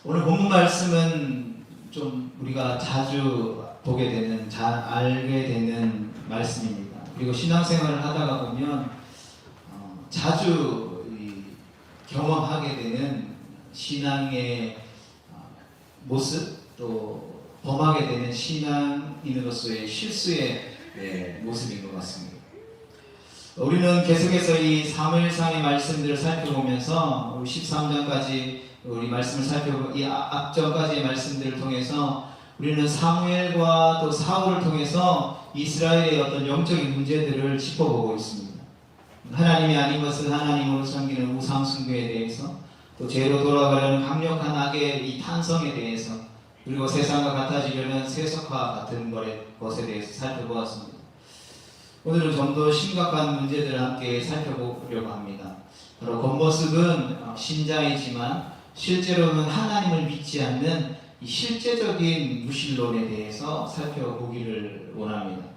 오늘 본문 말씀은 좀 우리가 자주 보게 되는, 잘 알게 되는 말씀입니다. 그리고 신앙생활을 하다가 보면 자주 경험하게 되는 신앙의 모습, 또 범하게 되는 신앙인으로서의 실수의 모습인 것 같습니다. 우리는 계속해서 이 사무엘상의 말씀들을 살펴보면서 13장까지 우리 말씀을 살펴보고 이 앞전까지의 말씀들을 통해서 우리는 사무엘과 또 사울을 통해서 이스라엘의 어떤 영적인 문제들을 짚어보고 있습니다. 하나님이 아닌 것을 하나님으로 섬기는 우상 숭배에 대해서, 또 죄로 돌아가려는 강력한 악의 이 탄성에 대해서, 그리고 세상과 같아지려는 세속화 같은 것에 대해서 살펴보았습니다. 오늘은 좀 더 심각한 문제들을 함께 살펴보려고 합니다. 바로 겉모습은 신자이지만 실제로는 하나님을 믿지 않는 이 실제적인 무신론에 대해서 살펴보기를 원합니다.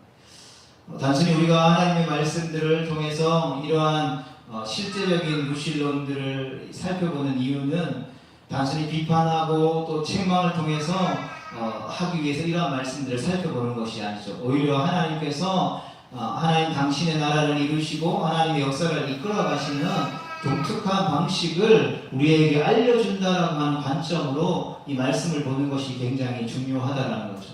단순히 우리가 하나님의 말씀들을 통해서 이러한 실제적인 무신론들을 살펴보는 이유는 단순히 비판하고 또 책망을 통해서 하기 위해서 이러한 말씀들을 살펴보는 것이 아니죠. 오히려 하나님께서 하나님 당신의 나라를 이루시고 하나님의 역사를 이끌어 가시는 독특한 방식을 우리에게 알려준다라고 하는 관점으로 이 말씀을 보는 것이 굉장히 중요하다라는 거죠.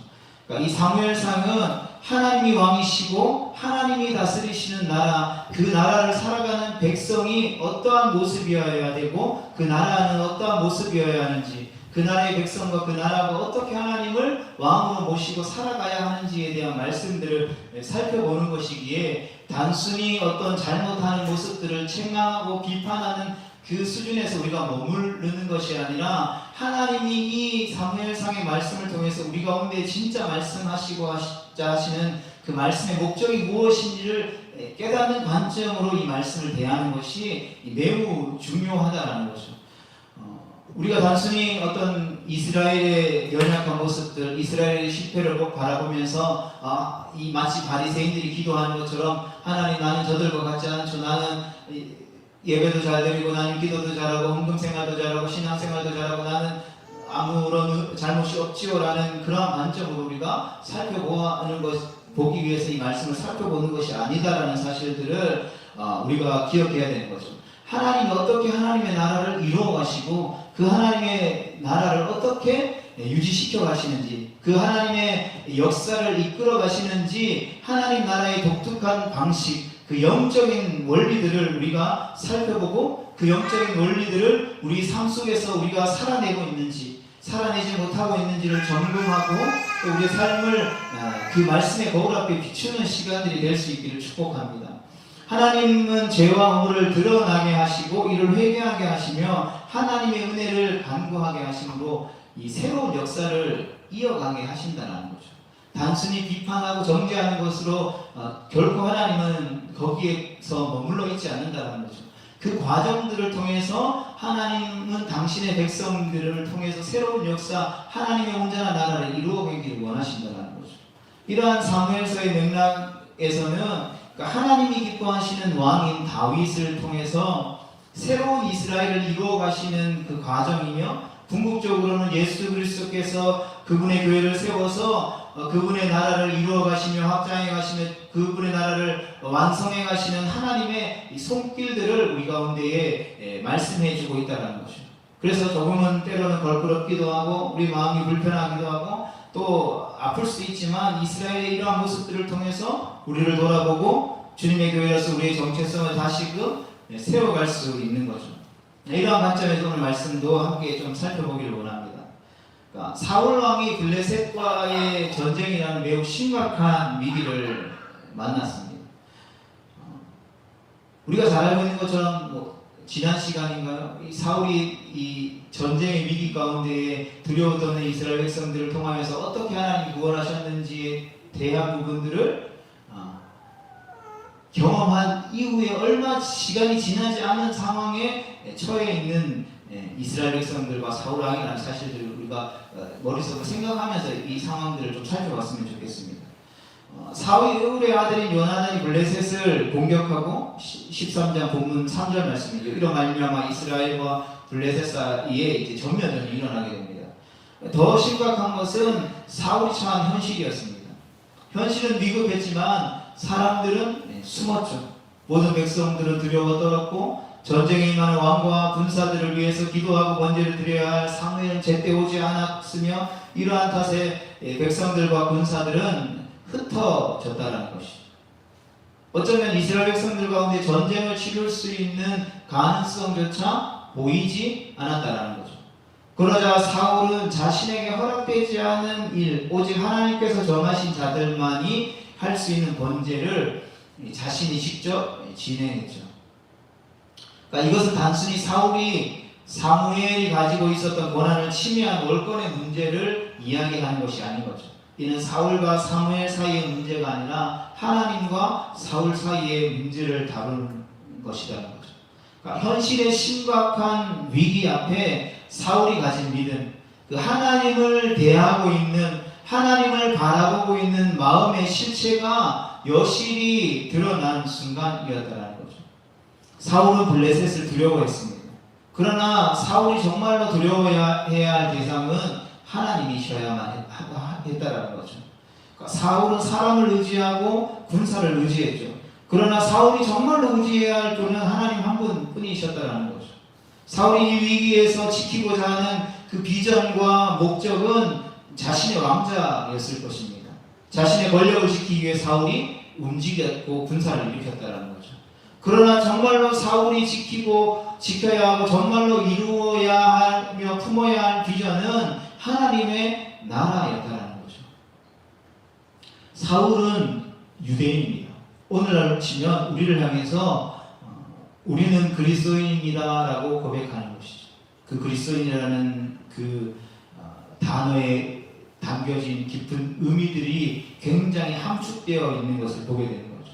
그러니까 이 사무엘상은 하나님이 왕이시고 하나님이 다스리시는 나라, 그 나라를 살아가는 백성이 어떠한 모습이어야 되고 그 나라는 어떠한 모습이어야 하는지, 그 나라의 백성과 그 나라가 어떻게 하나님을 왕으로 모시고 살아가야 하는지에 대한 말씀들을 살펴보는 것이기에 단순히 어떤 잘못하는 모습들을 책망하고 비판하는 그 수준에서 우리가 머무르는 것이 아니라 하나님이 이 사무엘상의 말씀을 통해서 우리 가운데 진짜 말씀하시고자 하시는 그 말씀의 목적이 무엇인지를 깨닫는 관점으로 이 말씀을 대하는 것이 매우 중요하다는 거죠. 우리가 단순히 어떤 이스라엘의 연약한 모습들, 이스라엘의 실패를 꼭 바라보면서 이 마치 바리새인들이 기도하는 것처럼 하나님, 나는 저들과 같지 않죠. 나는 예배도 잘 드리고 나는 기도도 잘하고 헌금생활도 잘하고 신앙생활도 잘하고 나는 아무런 잘못이 없지요라는 그러한 관점으로 우리가 살펴보는 보기 위해서 이 말씀을 살펴보는 것이 아니다라는 사실들을 우리가 기억해야 되는 거죠. 하나님이 어떻게 하나님의 나라를 이루어 가시고 그 하나님의 나라를 어떻게 유지시켜 가시는지, 그 하나님의 역사를 이끌어 가시는지, 하나님 나라의 독특한 방식, 그 영적인 원리들을 우리가 살펴보고 그 영적인 원리들을 우리 삶 속에서 우리가 살아내고 있는지, 살아내지 못하고 있는지를 점검하고 또 우리의 삶을 그 말씀의 거울 앞에 비추는 시간들이 될 수 있기를 축복합니다. 하나님은 죄와 허물을 드러나게 하시고 이를 회개하게 하시며 하나님의 은혜를 간구하게 하심으로 이 새로운 역사를 이어가게 하신다는 거죠. 단순히 비판하고 정죄하는 것으로 결코 하나님은 거기에서 머물러 있지 않는다는 거죠. 그 과정들을 통해서 하나님은 당신의 백성들을 통해서 새로운 역사, 하나님의 온전한 나라를 이루어가기를 원하신다는 거죠. 이러한 사무엘서의 맥락에서는 하나님이 기뻐하시는 왕인 다윗을 통해서 새로운 이스라엘을 이루어 가시는 그 과정이며, 궁극적으로는 예수 그리스도께서 그분의 교회를 세워서 그분의 나라를 이루어 가시며 확장해 가시며 그분의 나라를 완성해 가시는 하나님의 손길들을 우리 가운데에 말씀해 주고 있다는 거죠. 그래서 조금은 때로는 걸끄럽기도 하고 우리 마음이 불편하기도 하고 또 아플 수 있지만 이스라엘의 이러한 모습들을 통해서 우리를 돌아보고 주님의 교회로서 우리의 정체성을 다시금 세워갈 수 있는 거죠. 이러한 관점에서 오늘 말씀도 함께 좀 살펴보기를 원합니다. 그러니까 사울 왕이 블레셋과의 전쟁이라는 매우 심각한 위기를 만났습니다. 우리가 잘 알고 있는 것처럼 지난 시간인가요? 이 사울이 이 전쟁의 위기 가운데에 두려워하는 이스라엘 백성들을 통하여서 어떻게 하나님이 구원하셨는지에 대한 부분들을 경험한 이후에 얼마 시간이 지나지 않은 상황에 처해 있는 이스라엘 백성들과 사울 왕이라는 사실들을 우리가 머릿속으로 생각하면서 이 상황들을 좀 살펴봤으면 좋겠습니다. 사울의 아들인 요나단이 블레셋을 공격하고 13장 본문 3절 말씀이죠. 이로 말미암아 이스라엘과 블레셋 사이에 이제 전면전이 일어나게 됩니다. 더 심각한 것은 사울이 처한 현실이었습니다. 현실은 위급했지만 사람들은 숨었죠. 모든 백성들은 두려워 떨었고 전쟁에 임하는 왕과 군사들을 위해서 기도하고 번제를 드려야 할 사무엘은 제때 오지 않았으며 이러한 탓에 백성들과 군사들은 흩어졌다는 것이죠. 어쩌면 이스라엘 백성들 가운데 전쟁을 치룰 수 있는 가능성조차 보이지 않았다는 거죠. 그러자 사울은 자신에게 허락되지 않은 일, 오직 하나님께서 정하신 자들만이 할 수 있는 번제를 자신이 직접 진행했죠. 그러니까 이것은 단순히 사무엘이 가지고 있었던 권한을 침해한 월권의 문제를 이야기하는 것이 아닌 거죠. 이는 사울과 사무엘 사이의 문제가 아니라 하나님과 사울 사이의 문제를 다루는 것이라는 거죠. 그러니까 현실의 심각한 위기 앞에 사울이 가진 믿음, 그 하나님을 대하고 있는, 하나님을 바라보고 있는 마음의 실체가 여실히 드러난 순간이었다는 거죠. 사울은 블레셋을 두려워했습니다. 그러나 사울이 정말로 두려워해야 할 대상은 하나님이셔야만 했다라는 거죠. 그러니까 사울은 사람을 의지하고 군사를 의지했죠. 그러나 사울이 정말로 의지해야 할 분은 하나님 한 분뿐이셨다라는 거죠. 사울이 이 위기에서 지키고자 하는 그 비전과 목적은 자신의 왕자였을 것입니다. 자신의 권력을 지키기 위해 사울이 움직였고 군사를 일으켰다라는 거죠. 그러나 정말로 사울이 지켜야 하고 정말로 이루어야 하며 품어야 할 비전은 하나님의 나라였다는 거죠. 사울은 유대인입니다. 오늘날 치면 우리를 향해서 우리는 그리스도인입니다 라고 고백하는 것이죠. 그 그리스도인이라는 그 단어에 담겨진 깊은 의미들이 굉장히 함축되어 있는 것을 보게 되는 거죠.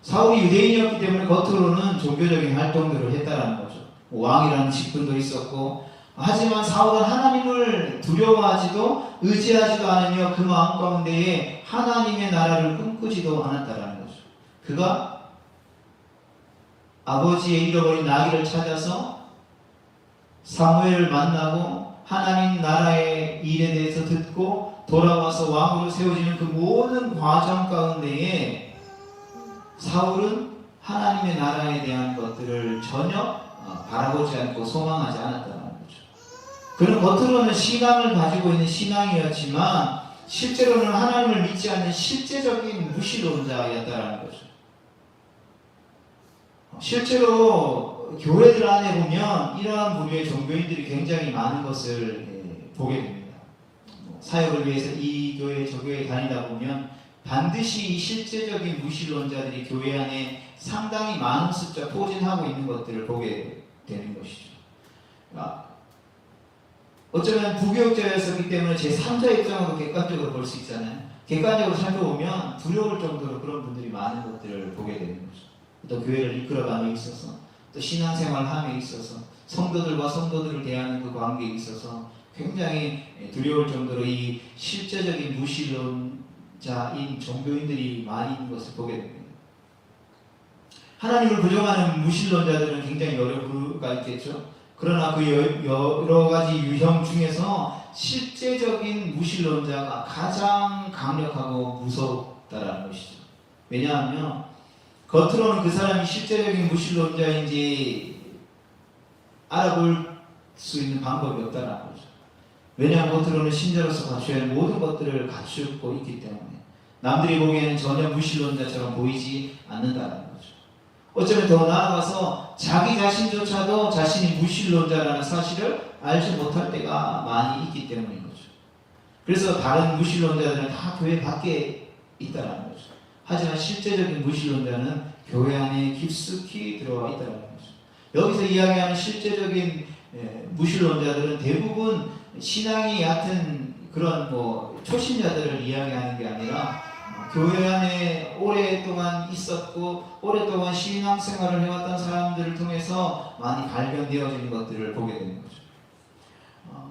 사울이 유대인이었기 때문에 겉으로는 종교적인 활동들을 했다는 거죠. 왕이라는 직분도 있었고, 하지만 사울은 하나님을 두려워하지도 의지하지도 않으며 그 마음 가운데에 하나님의 나라를 꿈꾸지도 않았다는 거죠. 그가 아버지의 잃어버린 나귀를 찾아서 사무엘을 만나고 하나님 나라의 일에 대해서 듣고 돌아와서 왕으로 세워지는 그 모든 과정 가운데에 사울은 하나님의 나라에 대한 것들을 전혀 바라보지 않고 소망하지 않았다는 거죠. 그는 겉으로는 신앙을 가지고 있는 신앙이었지만 실제로는 하나님을 믿지 않는 실제적인 무신론자였다는 거죠. 실제로 교회들 안에 보면 이러한 부류의 종교인들이 굉장히 많은 것을 보게 됩니다. 사역을 위해서 이 교회 저 교회에 다니다 보면 반드시 실제적인 무신론자들이 교회 안에 상당히 많은 숫자 포진하고 있는 것들을 보게 되는 것이죠. 어쩌면 부교육자였기 때문에 제3자 입장으로 객관적으로 볼 수 있잖아요. 객관적으로 살펴보면 두려울 정도로 그런 분들이 많은 것들을 보게 되는 거죠. 또 교회를 이끌어감에 있어서, 또 신앙생활함에 있어서, 성도들과 성도들을 대하는 그 관계에 있어서 굉장히 두려울 정도로 이 실제적인 무신론자인 종교인들이 많이 있는 것을 보게 됩니다. 하나님을 부정하는 무신론자들은 굉장히 여러 부류가 있겠죠. 그러나 그 여러 가지 유형 중에서 실제적인 무신론자가 가장 강력하고 무섭다라는 것이죠. 왜냐하면 겉으로는 그 사람이 실제적인 무신론자인지 알아볼 수 있는 방법이 없다는 거죠. 왜냐하면 겉으로는 신자로서 갖춰야 할 모든 것들을 갖추고 있기 때문에 남들이 보기에는 전혀 무신론자처럼 보이지 않는다는 거죠. 어쩌면 더 나아가서 자기 자신조차도 자신이 무신론자라는 사실을 알지 못할 때가 많이 있기 때문인 거죠. 그래서 다른 무신론자들은 다 교회 밖에 있다는 거죠. 하지만 실제적인 무신론자는 교회 안에 깊숙이 들어와 있다는 거죠. 여기서 이야기하는 실제적인 무신론자들은 대부분 신앙이 얕은 그런 초신자들을 이야기하는 게 아니라 교회 안에 오랫동안 있었고 오랫동안 신앙생활을 해왔던 사람들을 통해서 많이 발견되어지는 것들을 보게 되는 거죠.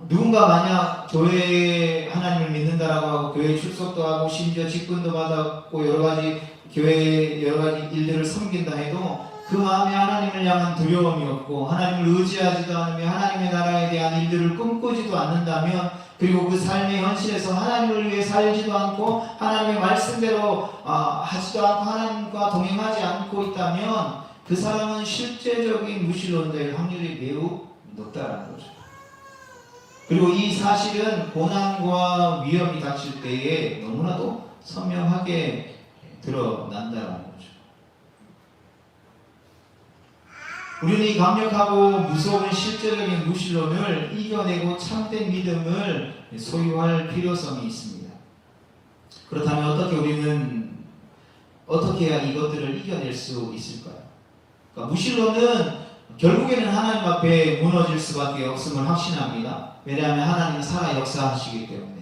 누군가 만약 교회에 하나님을 믿는다라고 하고 교회 출석도 하고 심지어 직분도 받았고 여러 가지 교회의 여러 가지 일들을 섬긴다 해도 그 마음에 하나님을 향한 두려움이 없고 하나님을 의지하지도 않으며 하나님의 나라에 대한 일들을 꿈꾸지도 않는다면, 그리고 그 삶의 현실에서 하나님을 위해 살지도 않고 하나님의 말씀대로 하지도 않고 하나님과 동행하지 않고 있다면 그 사람은 실제적인 무신론자일 확률이 매우 높다는 거죠. 그리고 이 사실은 고난과 위험이 닥칠 때에 너무나도 선명하게 드러난다는 거죠. 우리는 이 강력하고 무서운 실제적인 무신론을 이겨내고 참된 믿음을 소유할 필요성이 있습니다. 그렇다면 어떻게 해야 이것들을 이겨낼 수 있을까요? 그러니까 무신론은 결국에는 하나님 앞에 무너질 수밖에 없음을 확신합니다. 왜냐하면 하나님은 살아 역사하시기 때문에.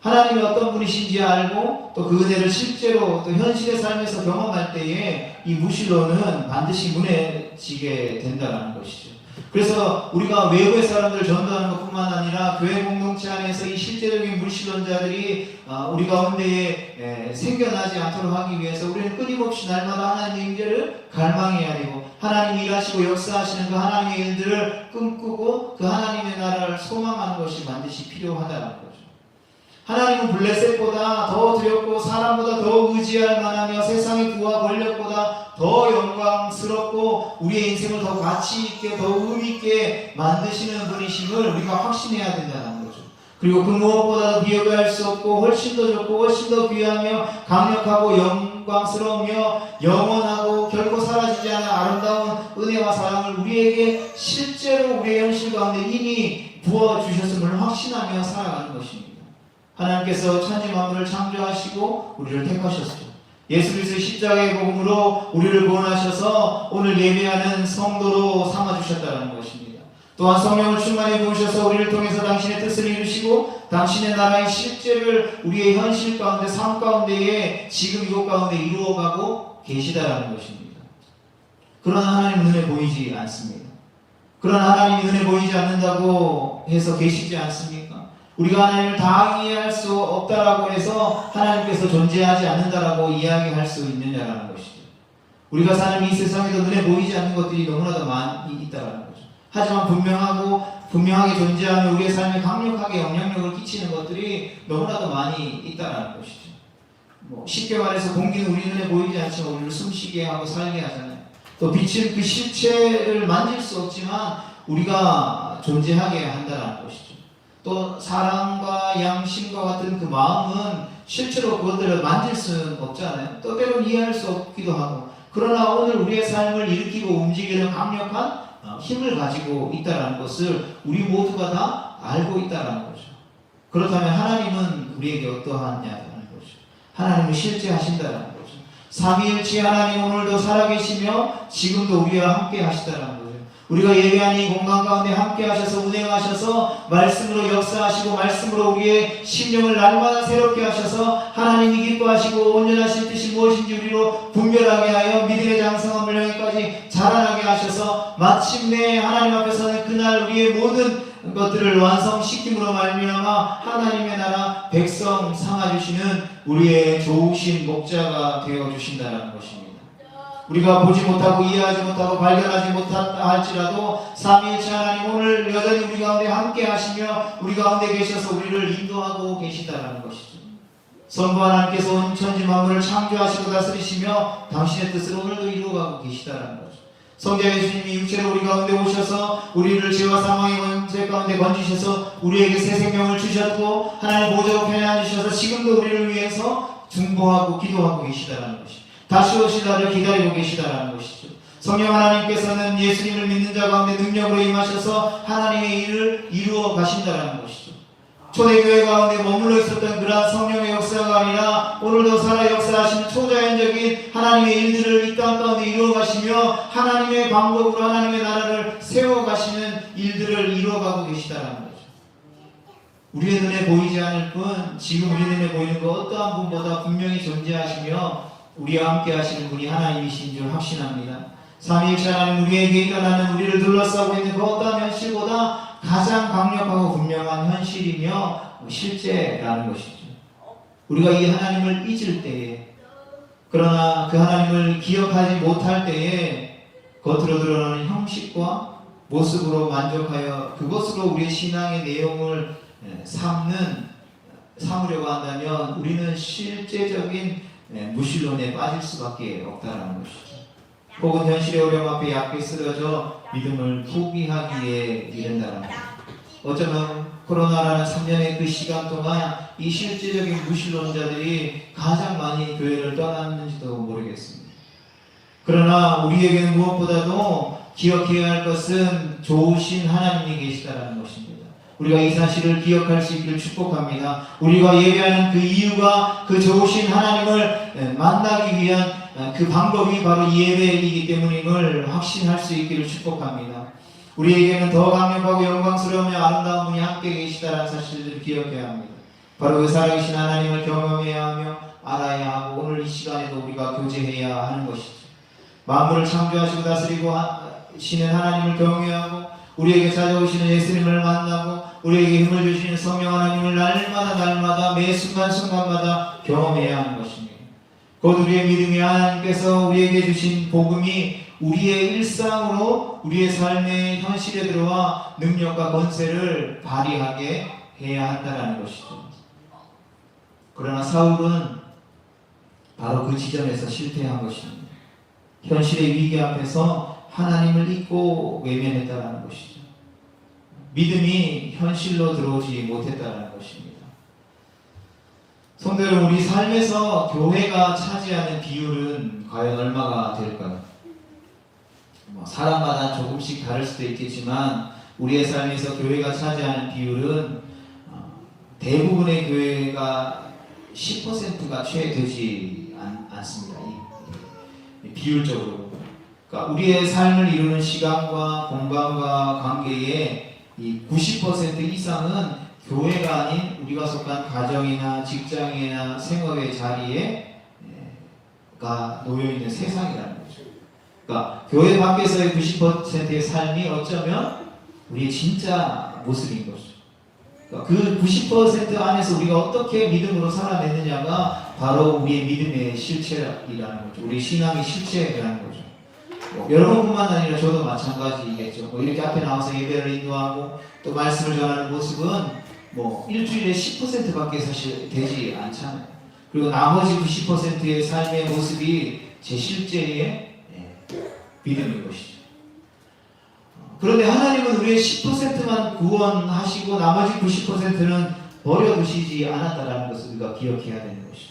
하나님이 어떤 분이신지 알고 또 그 은혜를 실제로 또 현실의 삶에서 경험할 때에 이 무신론은 반드시 무너지게 된다는 것이죠. 그래서 우리가 외부의 사람들 전도하는 것뿐만 아니라 교회 공동체 안에서 이 실제적인 무신론자들이 우리 가운데에 생겨나지 않도록 하기 위해서 우리는 끊임없이 날마다 하나님의 임재를 갈망해야 되고, 하나님이 일하시고 역사하시는 그 하나님의 일들을 꿈꾸고 그 하나님의 나라를 소망하는 것이 반드시 필요하다는 거죠. 하나님은 블레셋보다 더 두렵고 사람보다 더 의지할 만하며 세상의 부와 권력보다 더 영광스럽고 우리의 인생을 더 가치 있게 더 의미 있게 만드시는 분이심을 우리가 확신해야 된다는 거죠. 그리고 그 무엇보다도 비교할 수 없고 훨씬 더 좋고 훨씬 더 귀하며 강력하고 영광스러우며 영원하고 결코 사라지지 않은 아름다운 은혜와 사랑을 우리에게 실제로 우리의 현실 가운데 이미 부어주셨음을 확신하며 살아가는 것입니다. 하나님께서 천지 만물을 창조하시고 우리를 택하셨죠. 예수 그리스도의 십자가의 복음으로 우리를 구원하셔서 오늘 예배하는 성도로 삼아주셨다는 것입니다. 또한 성령을 충만히 부으셔서 우리를 통해서 당신의 뜻을 이루시고 당신의 나라의 실제를 우리의 현실 가운데 삶 가운데에 지금 이곳 가운데 이루어가고 계시다라는 것입니다. 그러나 하나님 눈에 보이지 않습니다. 그러나 하나님이 눈에 보이지 않는다고 해서 계시지 않습니까? 우리가 하나님을 다 이해할 수 없다라고 해서 하나님께서 존재하지 않는다라고 이야기할 수 있느냐라는 것이죠. 우리가 사는 이 세상에도 눈에 보이지 않는 것들이 너무나도 많이 있다라는 거죠. 하지만 분명하게 존재하며 우리의 삶에 강력하게 영향력을 끼치는 것들이 너무나도 많이 있다라는 것이죠. 쉽게 말해서 공기는 우리 눈에 보이지 않지만 우리를 숨쉬게 하고 살게 하잖아요. 또 빛은 그 실체를 만질 수 없지만 우리가 존재하게 한다는 것이죠. 또 사랑과 양심과 같은 그 마음은 실제로 그것들을 만질 수는 없잖아요. 또 때로는 이해할 수 없기도 하고. 그러나 오늘 우리의 삶을 일으키고 움직이는 강력한 힘을 가지고 있다는 것을 우리 모두가 다 알고 있다는 거죠. 그렇다면 하나님은 우리에게 어떠하냐는 거죠. 하나님은 실제 하신다는 거죠. 삼위일체 하나님 오늘도 살아계시며 지금도 우리와 함께 하시다는 거죠. 우리가 예배하는 이 공간 가운데 함께 하셔서 운행하셔서 말씀으로 역사하시고 말씀으로 우리의 심령을 날마다 새롭게 하셔서 하나님이 기뻐하시고 온전하신 뜻이 무엇인지 우리로 분별하게 하여 믿음의 장성함을 향해까지 자라나게 하셔서 마침내 하나님 앞에서는 그날 우리의 모든 것들을 완성시킴으로 말미암아 하나님의 나라 백성 삼아주시는 우리의 좋으신 목자가 되어주신다는 것입니다. 우리가 보지 못하고 이해하지 못하고 발견하지 못한다 할지라도 삼위일체 하나님 오늘 여전히 우리 가운데 함께 하시며 우리 가운데 계셔서 우리를 인도하고 계시다는 것이죠. 성부 하나님께서 온 천지 만물을 창조하시고 다스리시며 당신의 뜻을 오늘도 이루어가고 계시다는 거죠. 성자 예수님이 육체로 우리 가운데 오셔서 우리를 죄와 사망의 문제 가운데 건지셔서 우리에게 새 생명을 주셨고 하나님 보좌 우편에 앉으셔서 지금도 우리를 위해서 중보하고 기도하고 계시다는 것이죠. 다시 오실 날을 기다리고 계시다는 것이죠. 성령 하나님께서는 예수님을 믿는 자 가운데 능력으로 임하셔서 하나님의 일을 이루어 가신다는 것이죠. 초대교회 가운데 머물러 있었던 그러한 성령의 역사가 아니라 오늘도 살아 역사하시는 초자연적인 하나님의 일들을 이 땅 가운데 이루어 가시며 하나님의 방법으로 하나님의 나라를 세워 가시는 일들을 이루어 가고 계시다는 거죠. 우리의 눈에 보이지 않을 뿐 지금 우리 눈에 보이는 것 어떠한 분보다 분명히 존재하시며 우리와 함께 하시는 분이 하나님이신 줄 확신합니다. 삼위일체 하나님 우리에게 일어나는 우리를 둘러싸고 있는 그 어떠한 현실보다 가장 강력하고 분명한 현실이며 실제라는 것이죠. 우리가 이 하나님을 잊을 때에, 그러나 그 하나님을 기억하지 못할 때에 겉으로 드러나는 형식과 모습으로 만족하여 그것으로 우리의 신앙의 내용을 삼으려고 한다면 우리는 실제적인 무신론에 빠질 수밖에 없다는 것이죠. 혹은 현실의 어려움 앞에 약게 쓰러져 믿음을 포기하기에 이른다는 것. 어쩌면 코로나라는 3년의 그 시간 동안 이 실제적인 무신론자들이 가장 많이 교회를 떠났는지도 모르겠습니다. 그러나 우리에게는 무엇보다도 기억해야 할 것은 좋으신 하나님이 계시다는 것입니다. 우리가 이 사실을 기억할 수 있기를 축복합니다. 우리가 예배하는 그 이유가 그 좋으신 하나님을 만나기 위한 그 방법이 바로 이 예배이기 때문임을 확신할 수 있기를 축복합니다. 우리에게는 더 강력하고 영광스러우며 아름다운 분이 함께 계시다는 사실을 기억해야 합니다. 바로 그 살아계신 하나님을 경험해야 하며 알아야 하고 오늘 이 시간에도 우리가 교제해야 하는 것이죠. 만물을 창조하시고 다스리고 하시는 하나님을 경외하고 우리에게 찾아오시는 예수님을 만나고 우리에게 힘을 주시는 성령 하나님을 날마다 매 순간순간마다 경험해야 하는 것입니다. 곧 우리의 믿음이 하나님께서 우리에게 주신 복음이 우리의 일상으로 우리의 삶의 현실에 들어와 능력과 권세를 발휘하게 해야 한다는 것이죠. 그러나 사울은 바로 그 지점에서 실패한 것입니다. 현실의 위기 앞에서 하나님을 잊고 외면했다는 것이죠. 믿음이 현실로 들어오지 못했다는 것입니다. 성도 여러분, 우리 삶에서 교회가 차지하는 비율은 과연 얼마가 될까요? 사람마다 조금씩 다를 수도 있겠지만 우리의 삶에서 교회가 차지하는 비율은 대부분의 교회가 10%가 채 되지 않습니다. 비율적으로. 그러니까 우리의 삶을 이루는 시간과 공간과 관계의 이 90% 이상은 교회가 아닌 우리가 속한 가정이나 직장이나 생업의 자리에 가 놓여있는 세상이라는 거죠. 그러니까 교회 밖에서의 90%의 삶이 어쩌면 우리의 진짜 모습인 거죠. 그러니까 그 90% 안에서 우리가 어떻게 믿음으로 살아내느냐가 바로 우리의 믿음의 실체라는 거죠. 우리 신앙의 실체라는 거죠. 여러분뿐만 아니라 저도 마찬가지겠죠. 이렇게 앞에 나와서 예배를 인도하고 또 말씀을 전하는 모습은 일주일에 10%밖에 사실 되지 않잖아요. 그리고 나머지 90%의 삶의 모습이 제 실제의 믿음인 것이죠. 그런데 하나님은 우리의 10%만 구원하시고 나머지 90%는 버려두시지 않았다는 것을 우리가 기억해야 되는 것이죠.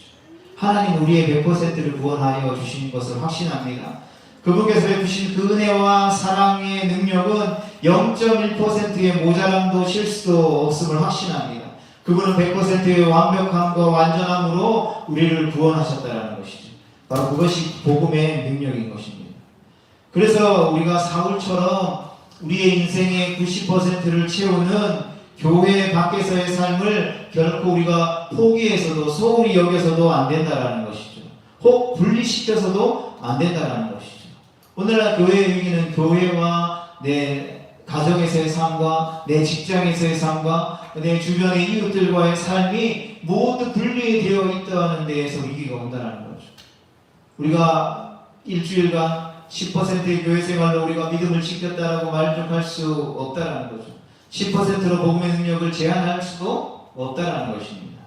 하나님 우리의 100%를 구원하여 주신 것을 확신합니다. 그분께서 주신 그 은혜와 사랑의 능력은 0.1%의 모자람도 실수도 없음을 확신합니다. 그분은 100%의 완벽함과 완전함으로 우리를 구원하셨다는 것이죠. 바로 그것이 복음의 능력인 것입니다. 그래서 우리가 사울처럼 우리의 인생의 90%를 채우는 교회 밖에서의 삶을 결코 우리가 포기해서도 소홀히 여겨서도 안 된다는 것이죠. 혹 분리시켜서도 안 된다는 것이죠. 오늘날 교회의 의미는 교회와 내 가정에서의 삶과 내 직장에서의 삶과 내 주변의 이웃들과의 삶이 모두 분리되어 있다는 데에서 위기가 온다는 거죠. 우리가 일주일간 10%의 교회 생활로 우리가 믿음을 지켰다라고 만족할 수 없다는 거죠. 10%로 복음의 능력을 제한할 수도 없다는 것입니다.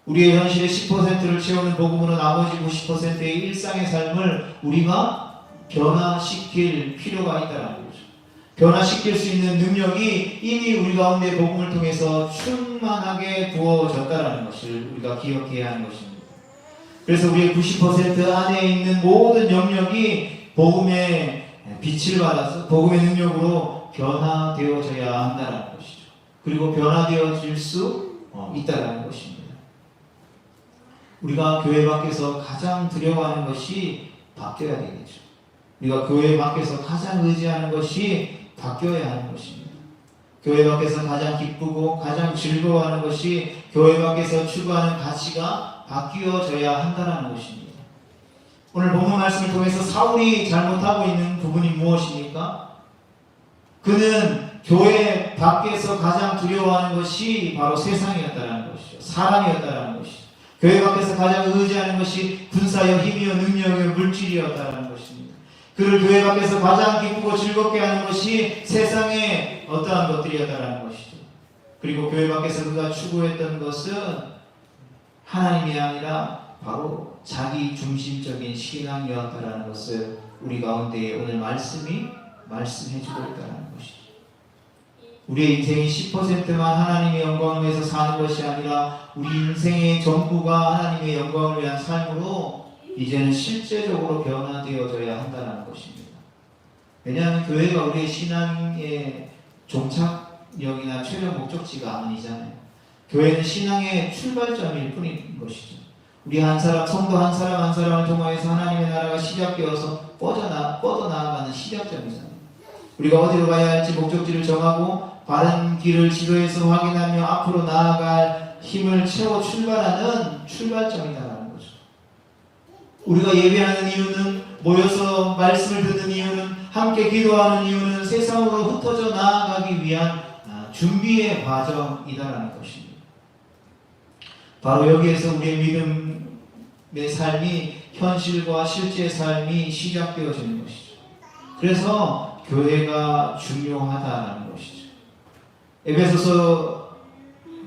우리의 현실의 10%를 채우는 복음으로 나머지 90%의 일상의 삶을 우리가 변화시킬 필요가 있다는 거죠. 변화시킬 수 있는 능력이 이미 우리 가운데 복음을 통해서 충만하게 부어졌다는 것을 우리가 기억해야 하는 것입니다. 그래서 우리의 90% 안에 있는 모든 영역이 복음의 빛을 받아서 복음의 능력으로 변화되어져야 한다는 것이죠. 그리고 변화되어질 수 있다는 것입니다. 우리가 교회 밖에서 가장 두려워하는 것이 바뀌어야 되겠죠. 우리가 교회 밖에서 가장 의지하는 것이 바뀌어야 하는 것입니다. 교회 밖에서 가장 기쁘고 가장 즐거워하는 것이 교회 밖에서 추구하는 가치가 바뀌어져야 한다는 것입니다. 오늘 본문 말씀을 통해서 사울이 잘못하고 있는 부분이 무엇입니까? 그는 교회 밖에서 가장 두려워하는 것이 바로 세상이었다는 것이죠. 사람이었다는 것이죠. 교회 밖에서 가장 의지하는 것이 군사여 힘이여 능력이여 물질이었다는 것입니다. 그를 교회 밖에서 가장 기쁘고 즐겁게 하는 것이 세상의 어떠한 것들이었다는 것이죠. 그리고 교회 밖에서 그가 추구했던 것은 하나님이 아니라 바로 자기 중심적인 신앙이었다는 것을 우리 가운데 오늘 말씀이 말씀해주고 있다는 것이죠. 우리의 인생이 10%만 하나님의 영광을 위해서 사는 것이 아니라 우리 인생의 전부가 하나님의 영광을 위한 삶으로 이제는 실제적으로 변화되어져야 한다는 것입니다. 왜냐하면 교회가 우리의 신앙의 종착역이나 최종 목적지가 아니잖아요. 교회는 신앙의 출발점일 뿐인 것이죠. 우리 한 사람, 성도 한 사람 한 사람을 통하여서 하나님의 나라가 시작되어서 뻗어나가는 시작점이잖아요. 우리가 어디로 가야 할지 목적지를 정하고 바른 길을 지도해서 확인하며 앞으로 나아갈 힘을 채워 출발하는 출발점이다라는 거죠. 우리가 예배하는 이유는, 모여서 말씀을 듣는 이유는, 함께 기도하는 이유는 세상으로 흩어져 나아가기 위한 준비의 과정이다라는 것입니다. 바로 여기에서 우리의 믿음의 삶이 현실과 실제 삶이 시작되어지는 것이죠. 그래서 교회가 중요하다는 것이죠. 에베소서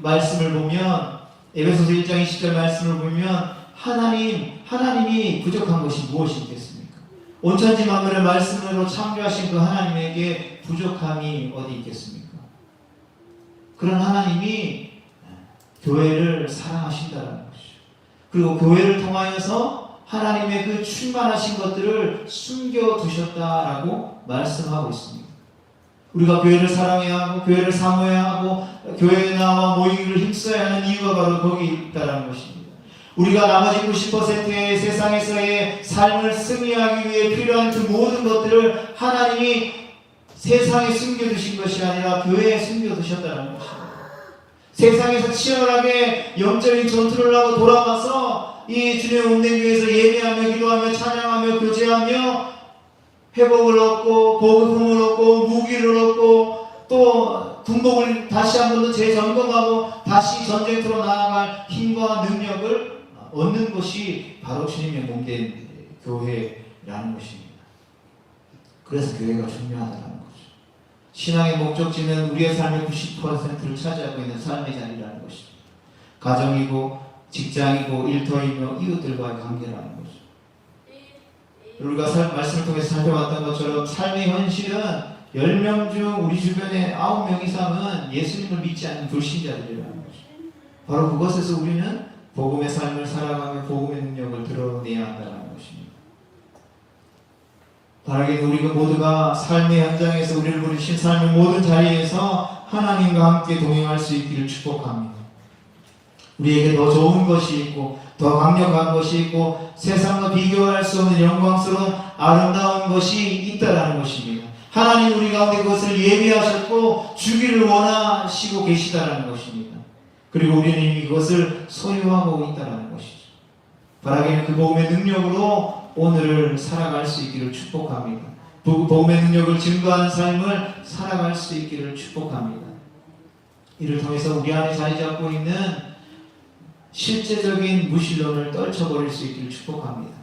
말씀을 보면, 에베소서 1장 20절 말씀을 보면 하나님이 부족한 것이 무엇이 있겠습니까? 온천지 만물의 말씀으로 창조하신 그 하나님에게 부족함이 어디 있겠습니까? 그런 하나님이 교회를 사랑하신다는 것이죠. 그리고 교회를 통하여서 하나님의 그 충만하신 것들을 숨겨두셨다라고 말씀하고 있습니다. 우리가 교회를 사랑해야 하고 교회를 사모해야 하고 교회에 나와 모이기를 힘써야 하는 이유가 바로 거기 있다는 것입니다. 우리가 나머지 90%의 세상에서의 삶을 승리하기 위해 필요한 그 모든 것들을 하나님이 세상에 숨겨두신 것이 아니라 교회에 숨겨두셨다는 것입니다. 세상에서 치열하게 영적인 전투를 하고 돌아가서 이 주님의 운명교회에서 예배하며 기도하며 찬양하며 교제하며 회복을 얻고 보급품을 얻고 무기를 얻고 또 군복을 다시 한 번 더 재점검하고 다시 전쟁터로 나아갈 힘과 능력을 얻는 것이 바로 주님의 몸된 교회라는 것입니다. 그래서 교회가 중요하다는 거죠. 신앙의 목적지는 우리의 삶의 90%를 차지하고 있는 삶의 자리라는 것입니다. 가정이고 직장이고 일터이며 이웃들과의 관계라는 거죠. 우리가 말씀을 통해서 살펴봤던 것처럼 삶의 현실은 10명 중 우리 주변에 9명 이상은 예수님을 믿지 않는 불신자들이라는 거죠. 바로 그것에서 우리는 복음의 삶을 살아가며 복음의 능력을 드러내야 한다는 것입니다. 바라기는 우리가 모두가 삶의 현장에서 우리를 부르신 삶의 모든 자리에서 하나님과 함께 동행할 수 있기를 축복합니다. 우리에게 더 좋은 것이 있고 더 강력한 것이 있고 세상과 비교할 수 없는 영광스러운 아름다운 것이 있다라는 것입니다. 하나님 우리 가운데 그것을 예비하셨고 주기를 원하시고 계시다라는 것입니다. 그리고 우리는 이미 그것을 소유하고 있다라는 것이죠. 바라기는 그 복음의 능력으로 오늘을 살아갈 수 있기를 축복합니다. 복음의 능력을 증거하는 삶을 살아갈 수 있기를 축복합니다. 이를 통해서 우리 안에 자리 잡고 있는 실제적인 무신론을 떨쳐버릴 수 있기를 축복합니다.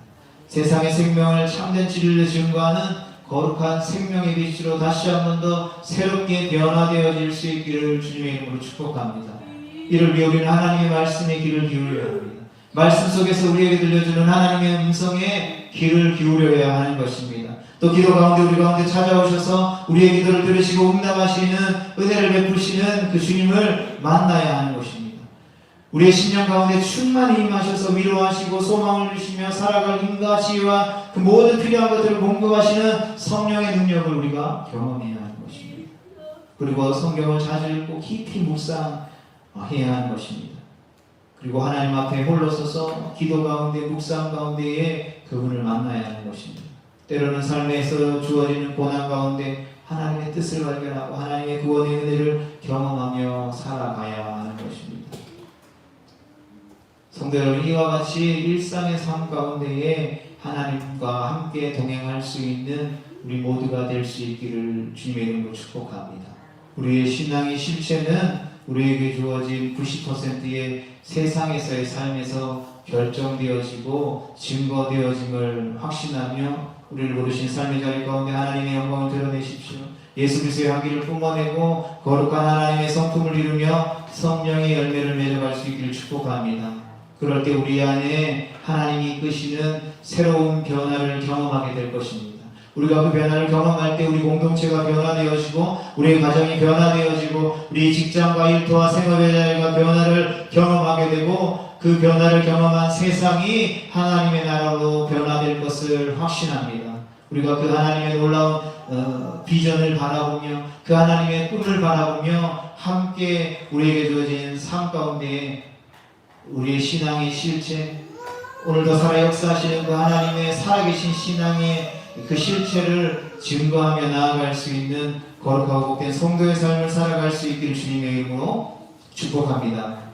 세상의 생명을 참된 진리를 증거하는 거룩한 생명의 빛으로 다시 한 번 더 새롭게 변화되어질 수 있기를 주님의 이름으로 축복합니다. 이를 위해 우리는 하나님의 말씀에 귀를 기울여야 합니다. 말씀 속에서 우리에게 들려주는 하나님의 음성에 귀를 기울여야 하는 것입니다. 또 기도 가운데 우리 가운데 찾아오셔서 우리의 기도를 들으시고 응답하시는 은혜를 베푸시는 그 주님을 만나야 하는 것입니다. 우리의 심령 가운데 충만히 임하셔서 위로하시고 소망을 주시며 살아갈 힘과 지혜와 그 모든 필요한 것들을 공급하시는 성령의 능력을 우리가 경험해야 하는 것입니다. 그리고 성경을 자주 읽고 깊이 묵상해야 하는 것입니다. 그리고 하나님 앞에 홀로 서서 기도 가운데 묵상 가운데에 그분을 만나야 하는 것입니다. 때로는 삶에서 주어지는 고난 가운데 하나님의 뜻을 발견하고 하나님의 구원의 은혜를 경험하며 살아가야 하는 것입니다. 성도 여러분, 이와 같이 일상의 삶 가운데에 하나님과 함께 동행할 수 있는 우리 모두가 될 수 있기를 주님의 이름으로 축복합니다. 우리의 신앙의 실체는 우리에게 주어진 90%의 세상에서의 삶에서 결정되어지고 증거되어짐을 확신하며 우리를 부르신 삶의 자리 가운데 하나님의 영광을 드러내십시오. 예수 그리스도의 향기를 뿜어내고 거룩한 하나님의 성품을 이루며 성령의 열매를 맺어갈 수 있기를 축복합니다. 그럴 때 우리 안에 하나님이 이끄시는 새로운 변화를 경험하게 될 것입니다. 우리가 그 변화를 경험할 때 우리 공동체가 변화되어지고 우리의 가정이 변화되어지고 우리 직장과 일터와 생업의 자리가 변화를 경험하게 되고 그 변화를 경험한 세상이 하나님의 나라로 변화될 것을 확신합니다. 우리가 그 하나님의 놀라운 비전을 바라보며 그 하나님의 꿈을 바라보며 함께 우리에게 주어진 삶 가운데 우리의 신앙의 실체, 오늘도 살아 역사하시는 그 하나님의 살아계신 신앙의 그 실체를 증거하며 나아갈 수 있는 거룩하고 복된 성도의 삶을 살아갈 수 있기를 주님의 이름으로 축복합니다.